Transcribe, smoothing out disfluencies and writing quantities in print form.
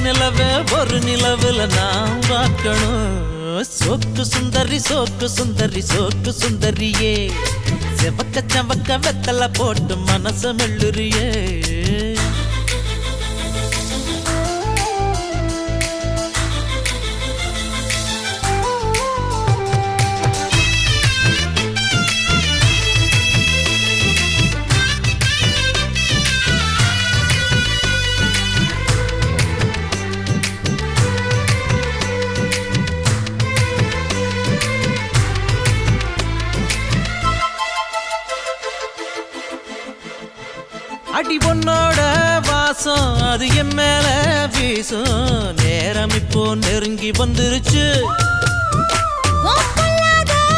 ஒரு நிலவுல நான் பார்க்கணும் சோக்கு சுந்தரி சோக்கு சுந்தரி சோக்கு சுந்தரியே செவக்க சவக்க வெத்தல போட்டு மனச மெல்லுறியே அடி பொன்னோட வாசம் அது என் மேல வீசும் நேரம் இப்போ நெருங்கி வந்துருச்சு